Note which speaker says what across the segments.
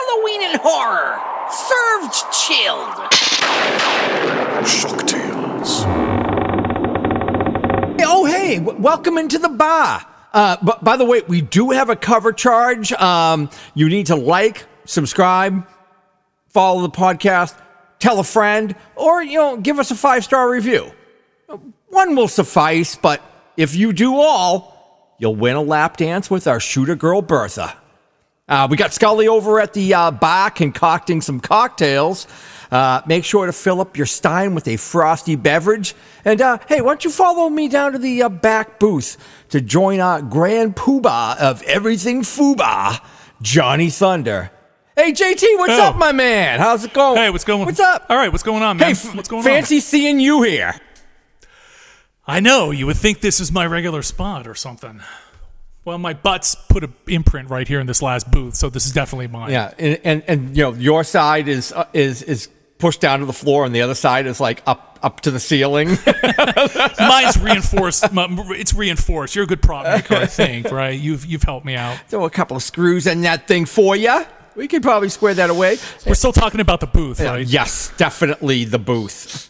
Speaker 1: Halloween and horror, served chilled.
Speaker 2: Shocktails.
Speaker 3: Oh, hey, welcome into the bar. But by the way, we do have a cover charge. You need to like, subscribe, follow the podcast, tell a friend, or, give us a 5-star review. One will suffice, but if you do all, you'll win a lap dance with our shooter girl, Bertha. We got Scully over at the bar concocting some cocktails. Make sure to fill up your stein with a frosty beverage. And, hey, why don't you follow me down to the back booth to join our grand poobah of everything foobah, Johnny Thunder. Hey, JT, what's up, my man? How's it going?
Speaker 4: Hey, what's going on?
Speaker 3: What's up?
Speaker 4: All right, what's going on, man?
Speaker 3: Hey,
Speaker 4: what's going
Speaker 3: fancy seeing you here.
Speaker 4: I know. You would think this is my regular spot or something. Well, my butt's put an imprint right here in this last booth, so this is definitely mine.
Speaker 3: Yeah, and your side is pushed down to the floor, and the other side is like up to the ceiling.
Speaker 4: Mine's reinforced. It's reinforced. You're a good prop maker, I think, right? You've helped me out.
Speaker 3: Throw a couple of screws in that thing for you. We could probably square that away.
Speaker 4: We're still talking about the booth, right?
Speaker 3: Yes, definitely the booth.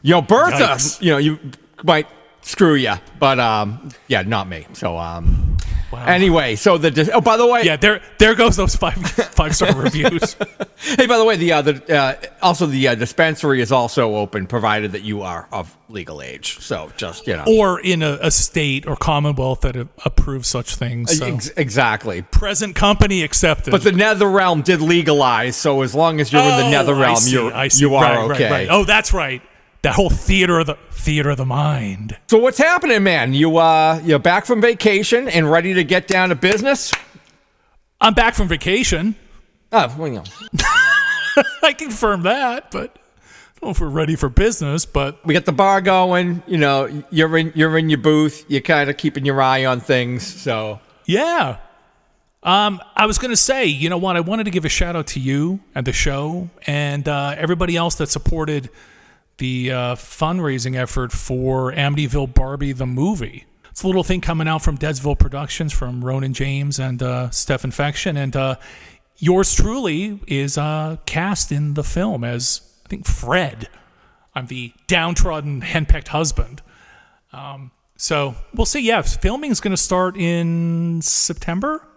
Speaker 3: Bertha,
Speaker 4: Yikes.
Speaker 3: You might screw you, but yeah, not me. So
Speaker 4: Wow.
Speaker 3: Anyway, so by the way,
Speaker 4: yeah, there goes those 5-star reviews.
Speaker 3: Hey, by the way, the dispensary is also open, provided that you are of legal age. So just
Speaker 4: or in a state or commonwealth that approves such things. So.
Speaker 3: Exactly.
Speaker 4: Present company accepted.
Speaker 3: But the Netherrealm did legalize, so as long as you're in the Netherrealm, you are okay.
Speaker 4: Right. Oh, that's right. That whole theater of the mind.
Speaker 3: So what's happening, man? You're back from vacation and ready to get down to business?
Speaker 4: I'm back from vacation.
Speaker 3: Oh, well,
Speaker 4: I confirm that, but I don't know if we're ready for business. But
Speaker 3: we got the bar going. You're in your booth. You're kind of keeping your eye on things. So
Speaker 4: yeah. I was going to say, you know what? I wanted to give a shout out to you and the show and everybody else that supported the fundraising effort for Amityville Barbie the movie. It's a little thing coming out from Deadsville Productions, from Ronan James and Steph Infection, and yours truly is cast in the film as, I think, Fred. I'm the downtrodden, henpecked husband. So we'll see. Yeah, filming is going to start in September.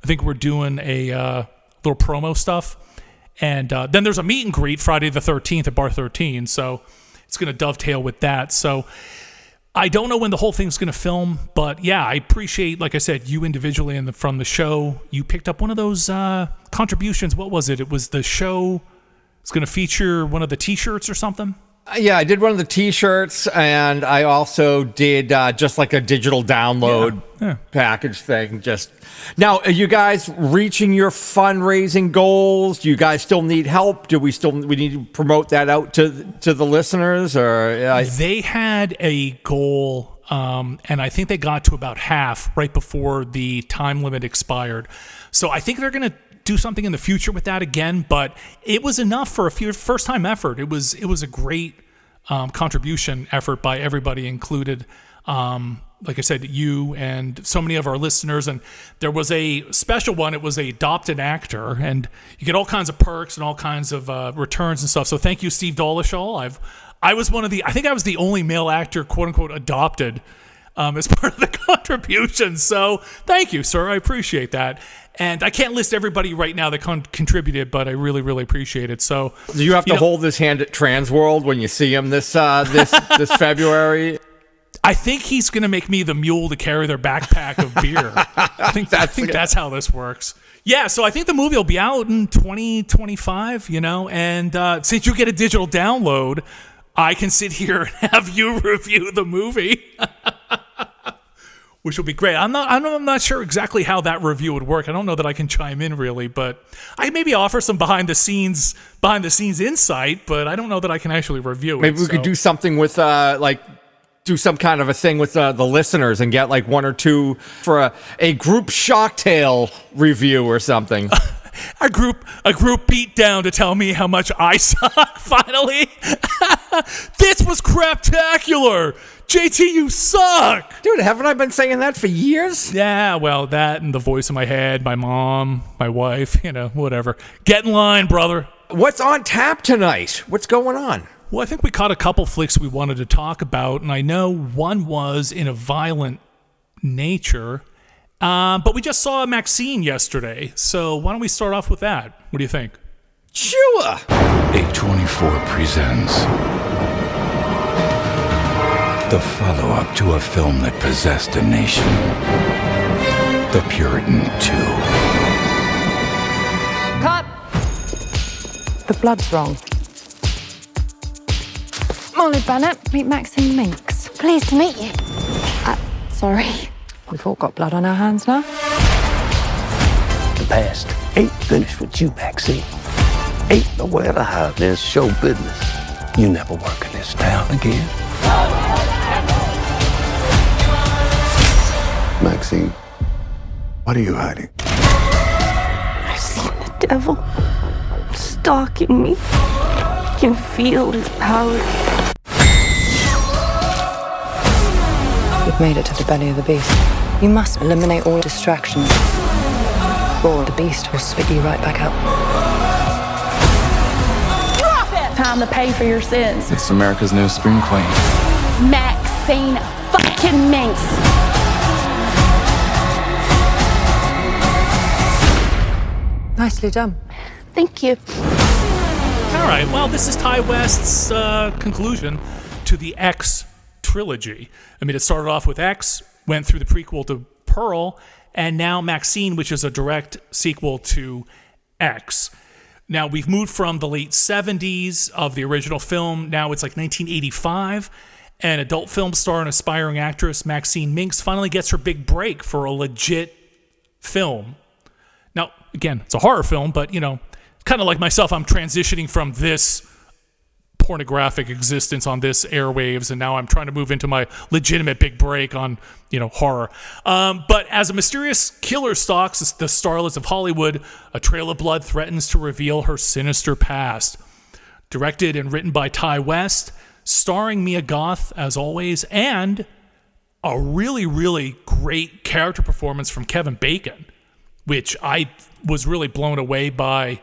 Speaker 4: I think we're doing a little promo stuff. And then there's a meet and greet Friday the 13th at Bar 13, so it's going to dovetail with that. So I don't know when the whole thing's going to film, but yeah, I appreciate, like I said, you individually and from the show. You picked up one of those contributions. What was it? It was the show. It's going to feature one of the T-shirts or something.
Speaker 3: Yeah, I did one of the T-shirts, and I also did just like a digital download package thing. Just now, are you guys reaching your fundraising goals? Do you guys still need help? We need to promote that out to the listeners? Or
Speaker 4: they had a goal, and I think they got to about half right before the time limit expired. So I think they're going to do something in the future with that again, but it was enough for a first-time effort. It was a great contribution effort by everybody included. Like I said, you and so many of our listeners, and there was a special one. It was a Adopt an Actor, and you get all kinds of perks and all kinds of returns and stuff. So thank you, Steve Dolishall. I was the only male actor, quote unquote, adopted as part of the contribution. So thank you, sir. I appreciate that. And I can't list everybody right now that contributed, but I really, really appreciate it. So
Speaker 3: do you have to hold his hand at Transworld when you see him this February?
Speaker 4: I think he's going to make me the mule to carry their backpack of beer. I think that's how this works. Yeah, so I think the movie will be out in 2025, and since you get a digital download, I can sit here and have you review the movie. Which will be great. I'm not sure exactly how that review would work. I don't know that I can chime in really, but I maybe offer some behind the scenes insight, but I don't know that I can actually review it.
Speaker 3: Maybe we could do something with do some kind of a thing with the listeners and get like one or two for a group Shocktail review or something.
Speaker 4: A group beat down to tell me how much I suck. Finally, this was craptacular. JT, you suck!
Speaker 3: Dude, haven't I been saying that for years?
Speaker 4: Yeah, well, that and the voice in my head, my mom, my wife, whatever. Get in line, brother.
Speaker 3: What's on tap tonight? What's going on?
Speaker 4: Well, I think we caught a couple flicks we wanted to talk about, and I know one was in a violent nature, but we just saw Maxxxine yesterday, so why don't we start off with that? What do you think?
Speaker 3: Sure.
Speaker 2: A24 presents the follow-up to a film that possessed a nation. The Puritan 2.
Speaker 5: Cut!
Speaker 6: The blood's wrong.
Speaker 5: Molly Bennett, meet Maxine Minx.
Speaker 6: Pleased to meet you.
Speaker 5: Sorry.
Speaker 6: We've all got blood on our hands now.
Speaker 7: The past ain't finished with you, Maxine. Ain't nowhere to hide. There's show business. You never work in this town again. Maxine, what are you hiding?
Speaker 8: I've seen the devil stalking me. I can feel his power.
Speaker 6: You've made it to the belly of the beast. You must eliminate all distractions, or the beast will spit you right back out.
Speaker 8: Drop it! Time to pay for your sins.
Speaker 2: It's America's new scream queen.
Speaker 8: Maxine fucking Minx.
Speaker 6: Nicely done.
Speaker 8: Thank you.
Speaker 4: All right, well, this is Ty West's conclusion to the X trilogy. I mean, it started off with X, went through the prequel to Pearl, and now Maxxxine, which is a direct sequel to X. Now, we've moved from the late 70s of the original film. Now it's like 1985. An adult film star and aspiring actress, Maxine Minx, finally gets her big break for a legit film. Now, again, it's a horror film, but, kind of like myself, I'm transitioning from this pornographic existence on this airwaves, and now I'm trying to move into my legitimate big break on, horror. But as a mysterious killer stalks the starlets of Hollywood, a trail of blood threatens to reveal her sinister past. Directed and written by Ty West, starring Mia Goth, as always, and a really, really great character performance from Kevin Bacon, which I was really blown away by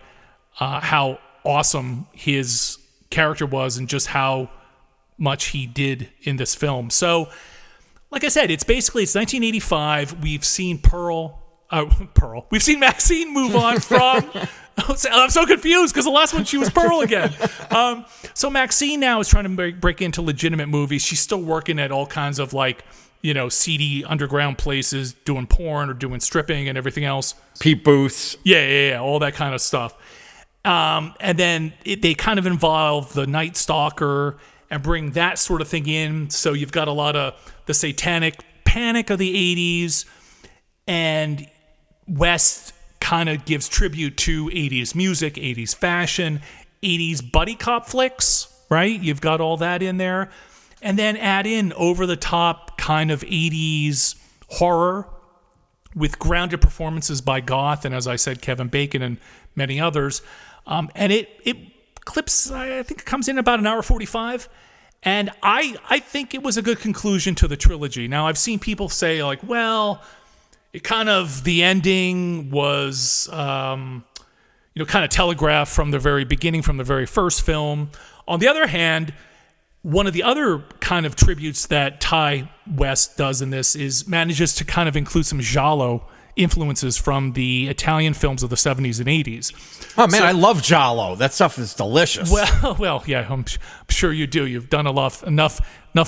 Speaker 4: how awesome his character was and just how much he did in this film. So, like I said, it's 1985. We've seen We've seen Maxine move on from... I'm so confused because the last one she was Pearl again. So Maxine now is trying to break into legitimate movies. She's still working at all kinds of seedy underground places, doing porn or doing stripping and everything else.
Speaker 3: Peep booths.
Speaker 4: Yeah, all that kind of stuff. And then they kind of involve the Night Stalker and bring that sort of thing in. So you've got a lot of the satanic panic of the 80s, and West kind of gives tribute to 80s music, 80s fashion, 80s buddy cop flicks, right? You've got all that in there. And then add in over-the-top kind of 80s horror with grounded performances by Goth and, as I said, Kevin Bacon and many others. And it clips, I think it comes in about an hour 45. And I think it was a good conclusion to the trilogy. Now, I've seen people say, the ending was, kind of telegraphed from the very beginning, from the very first film. On the other hand, one of the other kind of tributes that Ty West does in this is manages to kind of include some giallo influences from the Italian films of the 70s and 80s.
Speaker 3: Oh, man, I love giallo. That stuff is delicious.
Speaker 4: Well, yeah, I'm sure you do. You've done enough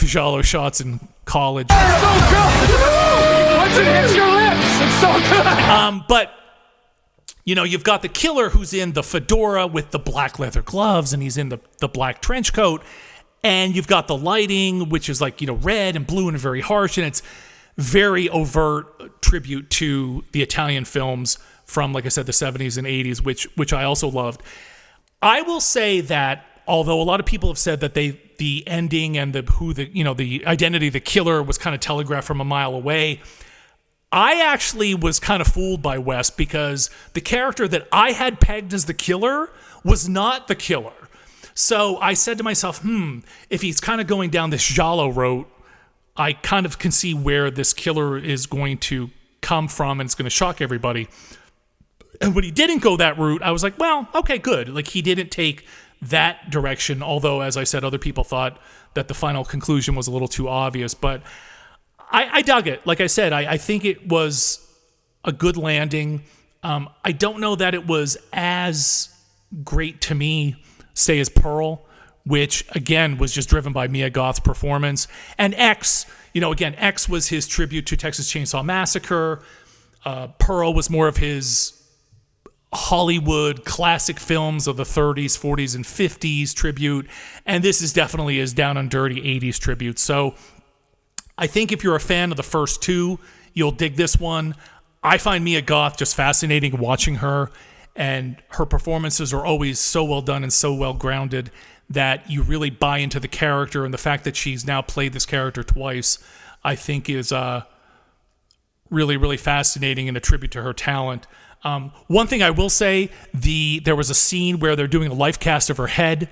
Speaker 4: giallo shots in college.
Speaker 3: It's so good! Once it hits your lips, it's so good!
Speaker 4: But, you've got the killer who's in the fedora with the black leather gloves, and he's in the black trench coat. And you've got the lighting, which is red and blue and very harsh. And it's very overt tribute to the Italian films from, like I said, the 70s and 80s, which I also loved. I will say that although a lot of people have said that the ending and the identity of the killer was kind of telegraphed from a mile away, I actually was kind of fooled by West because the character that I had pegged as the killer was not the killer. So I said to myself, if he's kind of going down this giallo I kind of can see where this killer is going to come from, and it's going to shock everybody. And when he didn't go that route, I was like, well, okay, good. Like, he didn't take that direction, although, as I said, other people thought that the final conclusion was a little too obvious. But I dug it. Like I said, I think it was a good landing. I don't know that it was as great to me, say, as Pearl, which, again, was just driven by Mia Goth's performance. And X, again, X was his tribute to Texas Chainsaw Massacre. Pearl was more of his Hollywood classic films of the 30s, 40s, and 50s tribute. And this is definitely his down and dirty 80s tribute. So I think if you're a fan of the first two, you'll dig this one. I find Mia Goth just fascinating watching her, and her performances are always so well done and so well grounded that you really buy into the character, and the fact that she's now played this character twice, I think is really, really fascinating and a tribute to her talent. One thing I will say, there was a scene where they're doing a life cast of her head,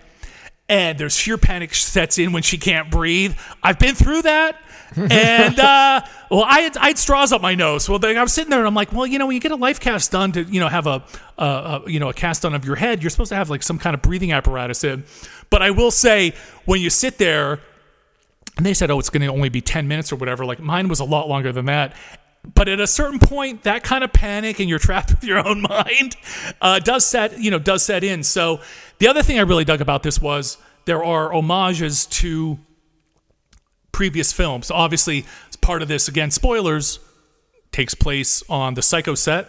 Speaker 4: and there's sheer panic sets in when she can't breathe. I've been through that. And I had straws up my nose. Well, I was sitting there and I'm like, well, when you get a life cast done to have a cast done of your head, you're supposed to have like some kind of breathing apparatus in. But I will say, when you sit there, and they said, it's going to only be 10 minutes or whatever. Like, mine was a lot longer than that. But at a certain point, that kind of panic and you're trapped with your own mind does set in. So the other thing I really dug about this was there are homages to previous films. Obviously, as part of this, again, spoilers, takes place on the Psycho set,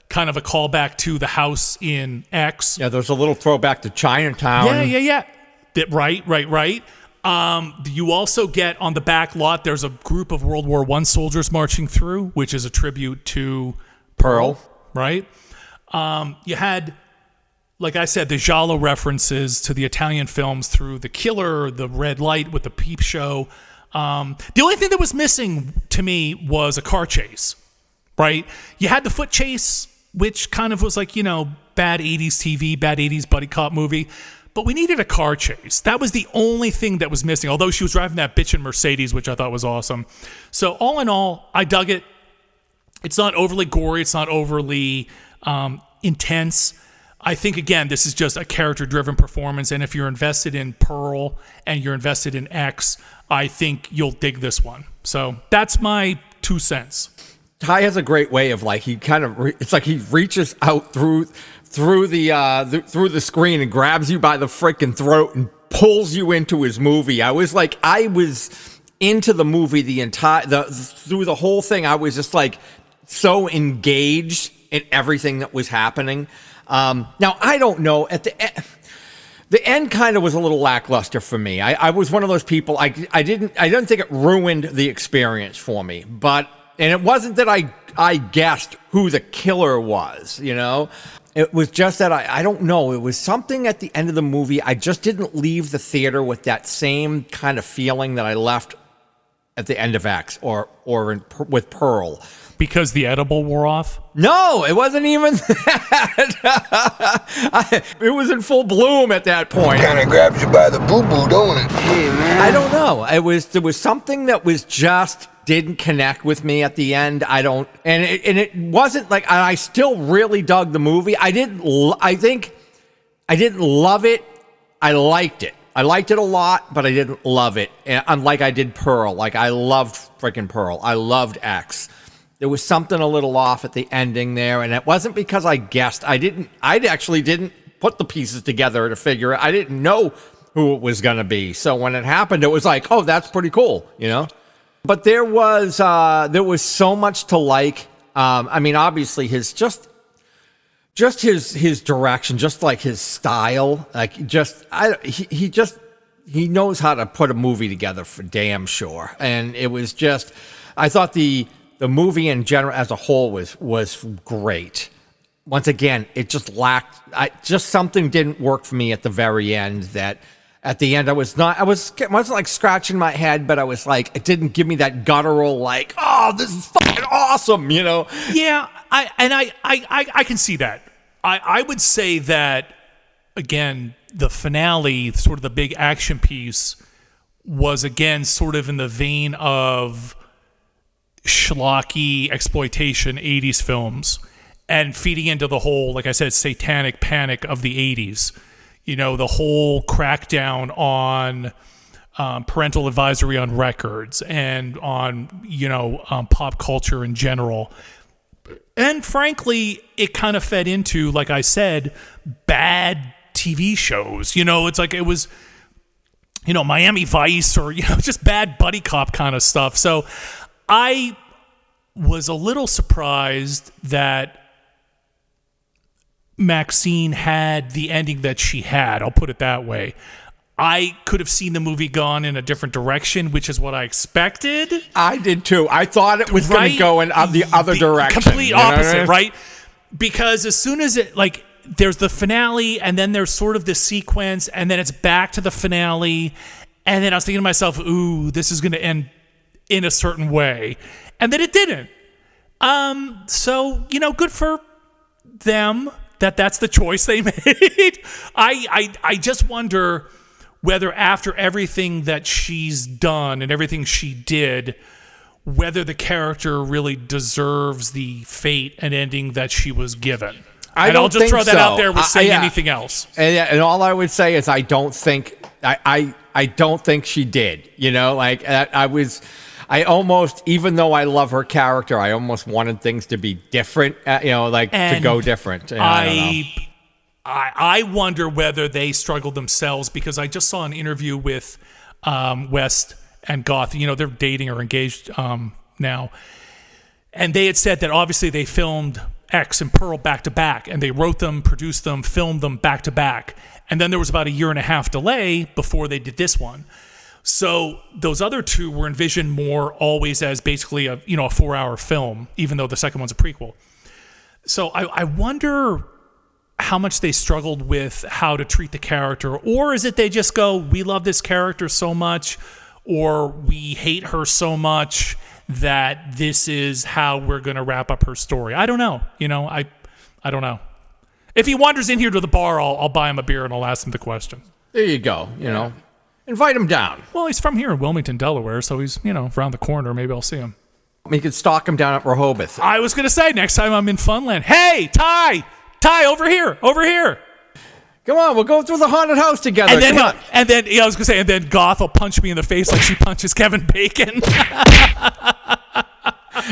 Speaker 4: kind of a callback to the house in X.
Speaker 3: Yeah, there's a little throwback to Chinatown.
Speaker 4: Yeah. Right. You also get on the back lot, there's a group of World War I soldiers marching through, which is a tribute to Pearl, right? You had, like I said, the giallo references to the Italian films through The Killer, The Red Light with the Peep Show. The only thing that was missing to me was a car chase, right? You had the foot chase, which kind of was like, bad 80s TV, bad 80s buddy cop movie. But we needed a car chase. That was the only thing that was missing, although she was driving that bitchin' Mercedes, which I thought was awesome. So all in all, I dug it. It's not overly gory. It's not overly intense. I think, again, this is just a character-driven performance, and if you're invested in Pearl and you're invested in X, I think you'll dig this one. So that's my 2 cents.
Speaker 3: Ty has a great way of it's like he reaches out through the screen and grabs you by the frickin' throat and pulls you into his movie. I was into the movie through the whole thing. I was just like so engaged in everything that was happening. Now I don't know, at the end kind of was a little lackluster for me. I was one of those people, I didn't think it ruined the experience for me, and it wasn't that I guessed who the killer was, It was just that I don't know. It was something at the end of the movie. I just didn't leave the theater with that same kind of feeling that I left at the end of X or with Pearl.
Speaker 4: Because the edible wore off?
Speaker 3: No, it wasn't even that. It was in full bloom at that point.
Speaker 7: Kind of grabs you by the boo-boo, don't it? Hey, man.
Speaker 3: I don't know. There was something that was just didn't connect with me at the end. And it wasn't like, I still really dug the movie. I didn't love it. I liked it. I liked it a lot, but I didn't love it. Unlike I did Pearl. Like, I loved freaking Pearl. I loved X. There was something a little off at the ending there, and it wasn't because I guessed. I actually didn't put the pieces together to figure it. I didn't know who it was going to be. So when it happened, it was like, oh, that's pretty cool, But there was so much to like. Obviously his his direction, just like his style, he knows how to put a movie together for damn sure. And it was just, I thought the movie in general as a whole was great. Once again, it just lacked, something didn't work for me at the very end. That at the end I wasn't like scratching my head, but I was like, it didn't give me that guttural like, oh, this is fucking awesome,
Speaker 4: Yeah, I can see that. I would say that, again, the finale, sort of the big action piece, was, again, sort of in the vein of schlocky exploitation 80s films and feeding into the whole, like I said, satanic panic of the 80s. You know, the whole crackdown on parental advisory on records and on, pop culture in general. And frankly, it kind of fed into, like I said, bad TV shows. It's like it was, Miami Vice or, just bad buddy cop kind of stuff. So I was a little surprised that Maxxxine had the ending that she had. I'll put it that way. I could have seen the movie gone in a different direction, which is what I expected.
Speaker 3: I did too. I thought it was going to go in the other direction.
Speaker 4: Complete opposite, right? Because as soon as it, like, there's the finale, and then there's sort of this sequence, and then it's back to the finale, and then I was thinking to myself, ooh, this is going to end in a certain way. And then it didn't. So, good for them that's the choice they made. I just wonder whether after everything that she's done and everything she did, whether the character really deserves the fate and ending that she was given. I'll just throw that out there with saying anything else.
Speaker 3: And all I would say is I don't think she did. I almost, even though I love her character, I almost wanted things to be different, to go different.
Speaker 4: I wonder whether they struggled themselves, because I just saw an interview with West and Goth. They're dating or engaged now. And they had said that obviously they filmed X and Pearl back to back, and they wrote them, produced them, filmed them back to back. And then there was about a 1.5 year delay before they did this one. So those other two were envisioned more always as basically a 4-hour film, even though the second one's a prequel. So I wonder how much they struggled with how to treat the character, or is it they just go, we love this character so much, or we hate her so much that this is how we're going to wrap up her story. I don't know. I don't know. If he wanders in here to the bar, I'll buy him a beer and I'll ask him the question.
Speaker 3: There you go. Invite him down.
Speaker 4: Well, he's from here in Wilmington, Delaware, so he's, around the corner. Maybe I'll see him.
Speaker 3: We could stalk him down at Rehoboth.
Speaker 4: I was going to say, next time I'm in Funland, hey, Ty, over here.
Speaker 3: Come on, we'll go through the haunted house together.
Speaker 4: And then I was going to say, and then Goth will punch me in the face like she punches Kevin Bacon.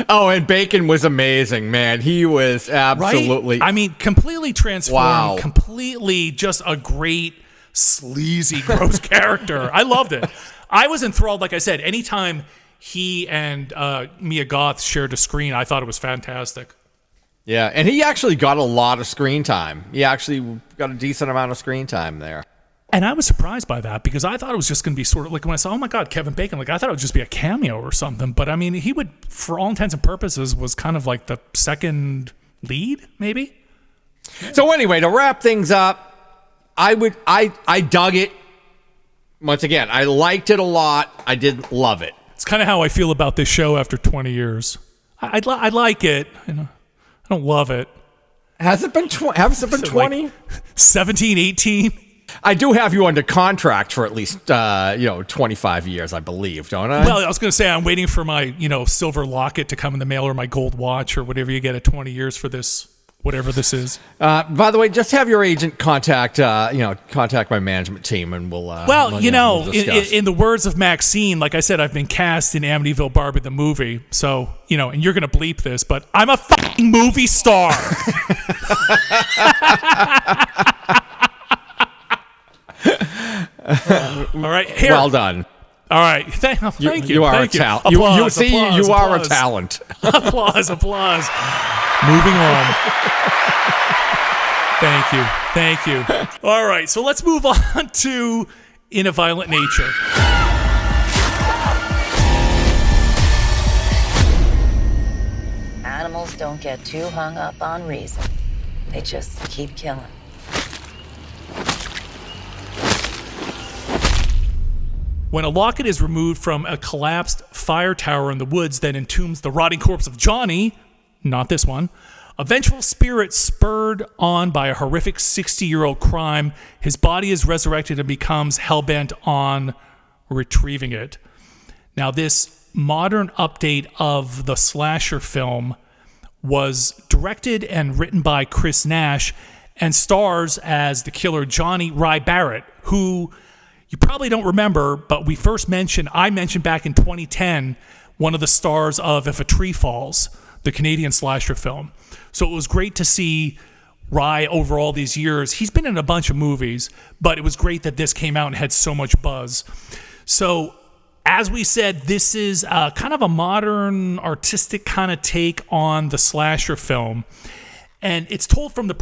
Speaker 3: Oh, and Bacon was amazing, man. He was absolutely...
Speaker 4: Right? I mean, completely transformed.
Speaker 3: Wow.
Speaker 4: Completely just a great, sleazy, gross character. I loved it. I was enthralled, like I said. Anytime he and Mia Goth shared a screen, I thought it was fantastic.
Speaker 3: Yeah, and he actually got a lot of screen time. He actually got a decent amount of screen time there.
Speaker 4: And I was surprised by that, because I thought it was just going to be sort of like when I saw, oh my God, Kevin Bacon, like I thought it would just be a cameo or something. But I mean, he would, for all intents and purposes, was kind of like the second lead, maybe.
Speaker 3: So anyway, to wrap things up, I dug it. Once again, I liked it a lot. I didn't love it.
Speaker 4: It's kind of how I feel about this show after 20 years. I like it. I don't love it.
Speaker 3: Has it been 20?
Speaker 4: Like 17, 18?
Speaker 3: I do have you under contract for at least 25 years, I believe, don't I?
Speaker 4: Well, I was going to say I'm waiting for my silver locket to come in the mail, or my gold watch, or whatever you get at 20 years for this, whatever this is.
Speaker 3: By the way, just have your agent contact my management team, and we'll.
Speaker 4: Well, in the words of Maxxxine, like I said, I've been cast in Amityville Barbie the movie, so and you're going to bleep this, but I'm a fucking movie star. All right, here.
Speaker 3: Well done.
Speaker 4: All right, thank you.
Speaker 3: You are a talent. You are a talent.
Speaker 4: Applause. Moving on. Thank you. All right, so let's move on to In a Violent Nature.
Speaker 9: Animals don't get too hung up on reason. They just keep killing.
Speaker 4: When a locket is removed from a collapsed fire tower in the woods that entombs the rotting corpse of Johnny, not this one, a vengeful spirit spurred on by a horrific 60-year-old crime, his body is resurrected and becomes hellbent on retrieving it. Now, this modern update of the slasher film was directed and written by Chris Nash and stars as the killer Johnny Rye Barrett, who you probably don't remember, but I mentioned back in 2010, one of the stars of If a Tree Falls, the Canadian slasher film. So it was great to see Rye over all these years. He's been in a bunch of movies, but it was great that this came out and had so much buzz. So, as we said, this is kind of a modern, artistic kind of take on the slasher film. And it's told from the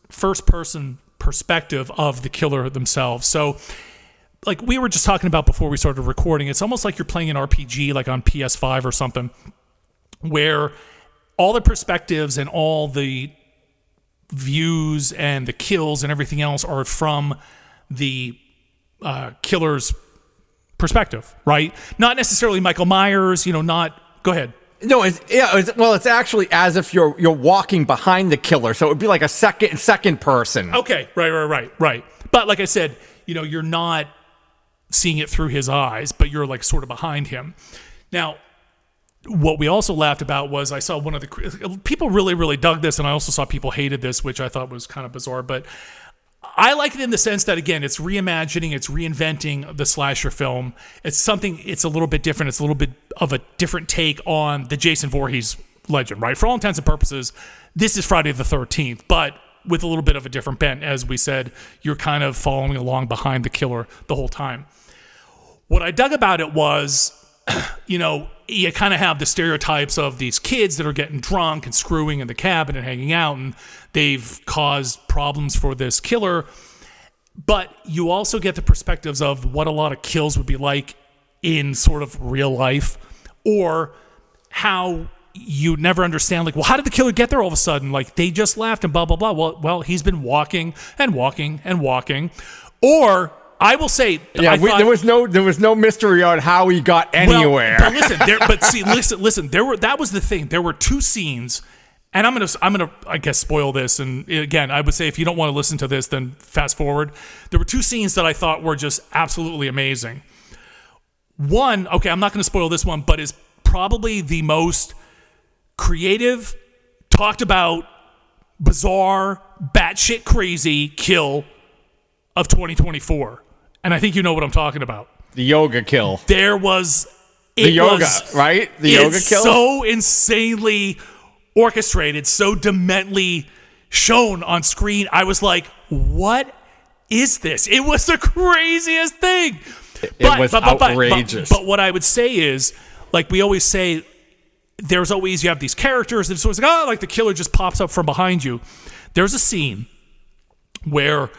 Speaker 4: first-person perspective of the killer themselves. So, like we were just talking about before we started recording, it's almost like you're playing an RPG, like on PS5 or something, where all the perspectives and all the views and the kills and everything else are from the killer's perspective, right? Not necessarily Michael Myers, not... Go ahead.
Speaker 3: No, it's actually as if you're walking behind the killer, so it would be like a second person.
Speaker 4: Okay, right. But like I said, you're not seeing it through his eyes, but you're like sort of behind him. Now, what we also laughed about was I saw one of the people really, really dug this, and I also saw people hated this, which I thought was kind of bizarre, but I like it in the sense that, again, it's reimagining, it's reinventing the slasher film. It's a little bit different. It's a little bit of a different take on the Jason Voorhees legend, right? For all intents and purposes, this is Friday the 13th, but with a little bit of a different bent. As we said, you're kind of following along behind the killer the whole time. What I dug about it was, you kind of have the stereotypes of these kids that are getting drunk and screwing in the cabin and hanging out, and they've caused problems for this killer. But you also get the perspectives of what a lot of kills would be like in sort of real life, or how you never understand, like, well, how did the killer get there all of a sudden? Like, they just left and blah, blah, blah. Well, he's been walking and walking and walking. Or... I will say,
Speaker 3: there was no mystery on how he got anywhere.
Speaker 4: Well, listen. That was the thing. There were two scenes, and I'm gonna I guess spoil this. And again, I would say if you don't want to listen to this, then fast forward. There were two scenes that I thought were just absolutely amazing. One, okay, I'm not going to spoil this one, but is probably the most creative, talked about, bizarre, batshit crazy kill of 2024. And I think you know what I'm talking about.
Speaker 3: The yoga kill.
Speaker 4: Yoga kill? So insanely orchestrated, so demently shown on screen. I was like, what is this? It was the craziest thing.
Speaker 3: It was outrageous.
Speaker 4: But what I would say is, like we always say, you have these characters, and so it's like, the killer just pops up from behind you. There's a scene where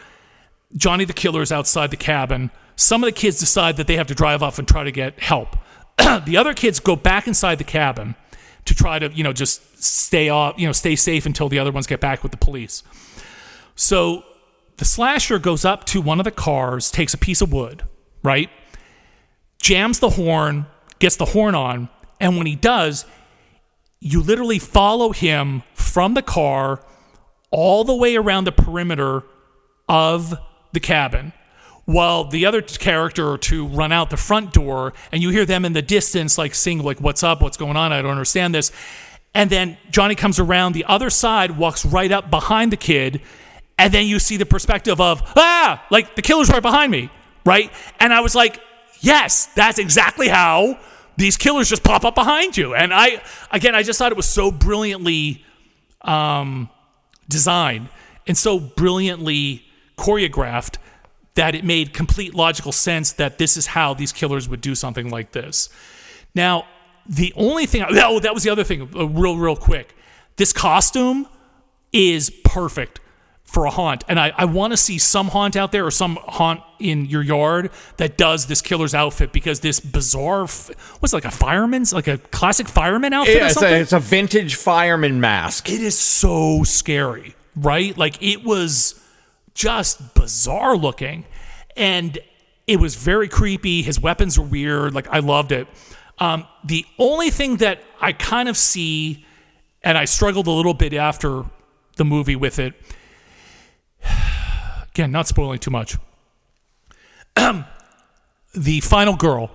Speaker 4: Johnny the killer is outside the cabin. Some of the kids decide that they have to drive off and try to get help. The other kids go back inside the cabin to try to, just stay safe until the other ones get back with the police. So the slasher goes up to one of the cars, takes a piece of wood, right? Jams the horn, gets the horn on, and when he does, you literally follow him from the car all the way around the perimeter of the cabin, while the other character or two run out the front door, and you hear them in the distance, like saying, like, what's up, what's going on, I don't understand this. And then Johnny comes around the other side, walks right up behind the kid, and then you see the perspective of, like, the killer's right behind me, right? And I was like, yes, that's exactly how these killers just pop up behind you. And I just thought it was so brilliantly designed and so brilliantly choreographed that it made complete logical sense that this is how these killers would do something like this. Now, the only thing... that was the other thing, real quick. This costume is perfect for a haunt. And I want to see some haunt out there or some haunt in your yard that does this killer's outfit, because this bizarre... what's it, like a fireman's... like a classic fireman outfit or something?
Speaker 3: It's a vintage fireman mask.
Speaker 4: It is so scary, right? Like, it was... just bizarre looking, and it was very creepy. His weapons are weird. Like, I loved it. The only thing that I kind of see, and I struggled a little bit after the movie with it, again, not spoiling too much. the final girl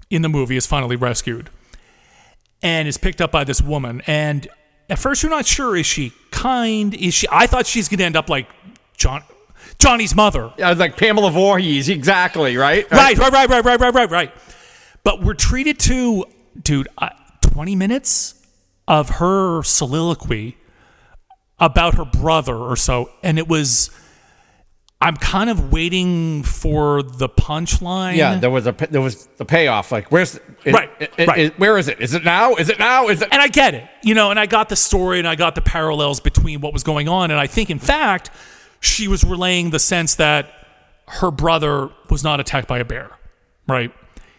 Speaker 4: in the movie is finally rescued and is picked up by this woman. And at first, you're not sure, is she kind? I thought she's going to end up like Johnny's mother.
Speaker 3: Yeah, like Pamela Voorhees, exactly, right?
Speaker 4: Right. But we're treated to, dude, 20 minutes of her soliloquy about her brother or so, and it was, I'm kind of waiting for the punchline.
Speaker 3: Yeah, there was the payoff. Like, where is it? Is it now?
Speaker 4: And I get it, and I got the story and I got the parallels between what was going on, and I think, in fact, she was relaying the sense that her brother was not attacked by a bear, right?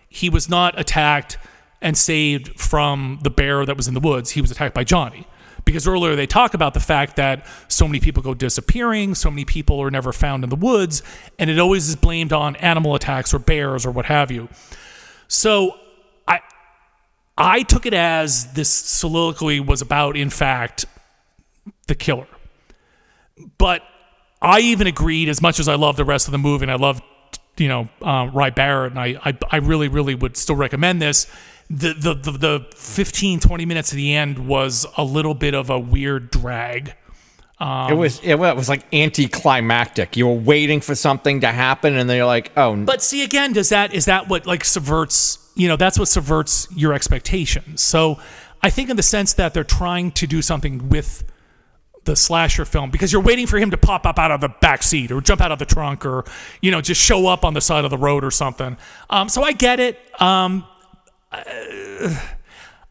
Speaker 4: He was not attacked and saved from the bear that was in the woods. He was attacked by Johnny. Because earlier they talk about the fact that so many people go disappearing, so many people are never found in the woods, and it always is blamed on animal attacks or bears or what have you. So I took it as this soliloquy was about, in fact, the killer. But I even agreed, as much as I love the rest of the movie, and I love Ry Barrett, and I really, really would still recommend this. The 15, 20 minutes at the end was a little bit of a weird drag.
Speaker 3: It was like anticlimactic. You were waiting for something to happen, and then you're like, oh.
Speaker 4: But see, again, is that what like subverts? That's what subverts your expectations. So I think in the sense that they're trying to do something with the slasher film, because you're waiting for him to pop up out of the back seat or jump out of the trunk or just show up on the side of the road or something. So I get it.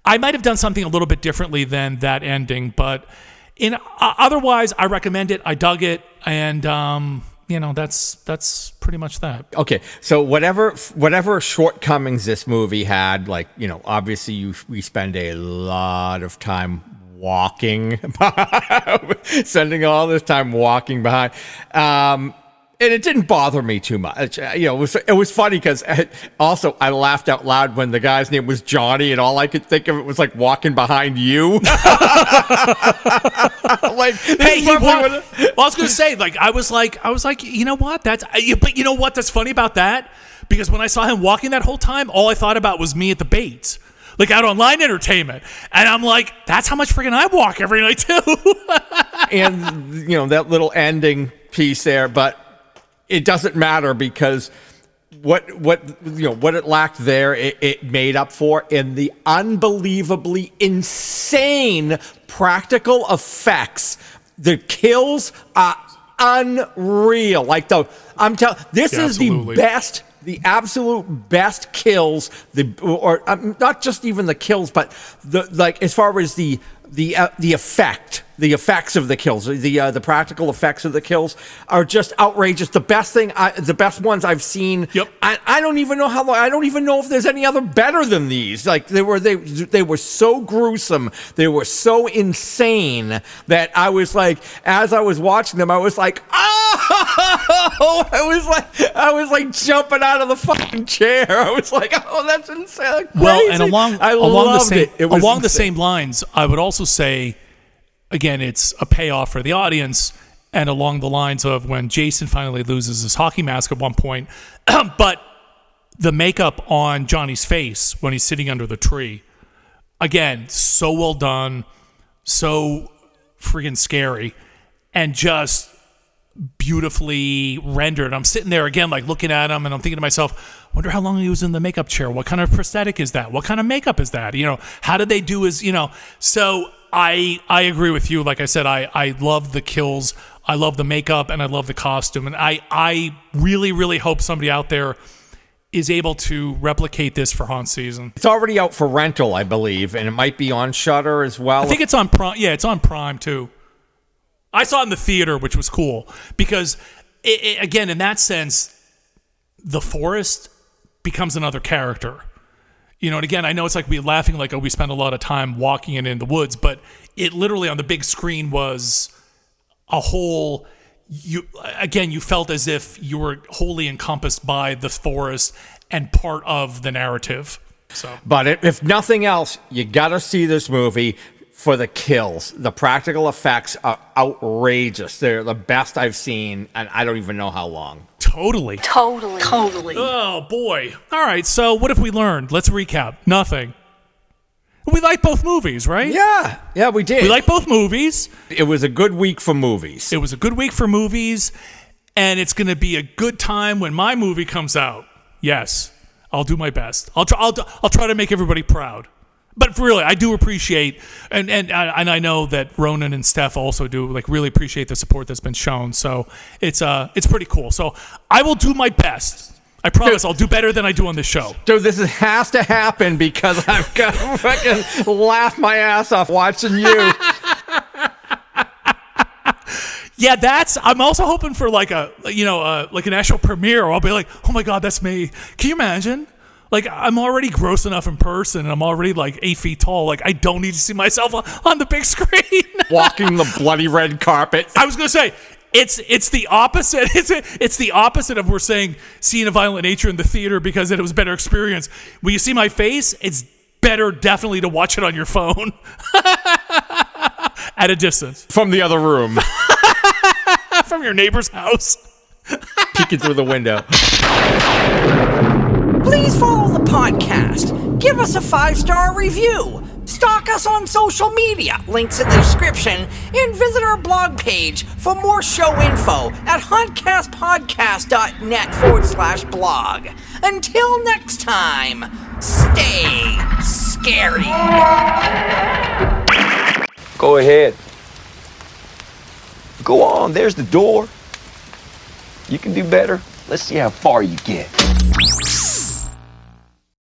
Speaker 4: I might have done something a little bit differently than that ending, but otherwise, I recommend it. I dug it, and that's pretty much that.
Speaker 3: Okay, so whatever shortcomings this movie had, like obviously we spend a lot of time walking, spending all this time walking behind. And it didn't bother me too much. It was funny because also I laughed out loud when the guy's name was Johnny, and all I could think of it was like walking behind you. Like,
Speaker 4: hey, well, I was gonna say, like, I was like, you know what? But you know what? That's funny about that, because when I saw him walking that whole time, all I thought about was me at the Bates, like out on Line Entertainment, and I'm like, that's how much freaking I walk every night too.
Speaker 3: And that little ending piece there, but it doesn't matter because what it lacked there, it made up for in the unbelievably insane practical effects. The kills are unreal. Like this is
Speaker 4: absolutely.
Speaker 3: the absolute best kills. Not just even the kills, but as far as the effects of the kills, the practical effects of the kills are just outrageous. The best ones I've seen.
Speaker 4: Yep.
Speaker 3: I don't even know how long. I don't even know if there's any other better than these. Like they were so gruesome. They were so insane that I was like, as I was watching them, I was like, oh! I was like jumping out of the fucking chair. I was like, oh, that's insane. Crazy.
Speaker 4: Well, and along
Speaker 3: the
Speaker 4: same lines, I would also say, again, it's a payoff for the audience, and along the lines of when Jason finally loses his hockey mask at one point, but the makeup on Johnny's face when he's sitting under the tree, again, so well done, so friggin' scary, and just beautifully rendered. I'm sitting there again, like looking at him, and I'm thinking to myself, wonder how long he was in the makeup chair. What kind of prosthetic is that? What kind of makeup is that? How did they do his, so I agree with you. Like I said, I love the kills. I love the makeup, and I love the costume. And I really, really hope somebody out there is able to replicate this for haunt season.
Speaker 3: It's already out for rental, I believe, and it might be on Shudder as well.
Speaker 4: I think it's on Prime. Yeah, it's on Prime too. I saw it in the theater, which was cool because, again, in that sense, the forest becomes another character. And again, I know it's like we're laughing like, oh, we spent a lot of time walking in the woods, but it literally on the big screen was a whole. You felt as if you were wholly encompassed by the forest and part of the narrative. So,
Speaker 3: but if nothing else, you got to see this movie. for the kills. The practical effects are outrageous. They're the best I've seen, and I don't even know how long.
Speaker 4: Totally. Oh, boy. All right, so what have we learned? Let's recap. Nothing. We like both movies, right?
Speaker 3: Yeah, we did.
Speaker 4: We like both movies.
Speaker 3: It was a good week for movies.
Speaker 4: It was a good week for movies, and it's going to be a good time when my movie comes out. Yes, I'll do my best. I'll try to make everybody proud. But really, I do appreciate, and I know that Ronan and Steph also do, like, really appreciate the support that's been shown. So it's pretty cool. So I will do my best. I promise I'll do better than I do on this show.
Speaker 3: Dude, this has to happen because I've got to fucking laugh my ass off watching you.
Speaker 4: Yeah, I'm also hoping for like a national premiere. Or I'll be like, oh my God, that's me. Can you imagine? Like, I'm already gross enough in person, and I'm already like 8 feet tall. Like, I don't need to see myself on the big screen.
Speaker 3: Walking the bloody red carpet.
Speaker 4: I was gonna say, it's the opposite. It's the opposite of we're saying seeing a violent nature in the theater because it was a better experience. When you see my face, it's better definitely to watch it on your phone at a distance
Speaker 3: from the other room,
Speaker 4: from your neighbor's house,
Speaker 3: peeking through the window.
Speaker 1: Please follow the podcast. Give us a 5-star review. Stalk us on social media, links in the description, and visit our blog page for more show info at hauntcastpodcast.net/blog. Until next time, stay scary.
Speaker 7: Go ahead. Go on, there's the door. You can do better. Let's see how far you get.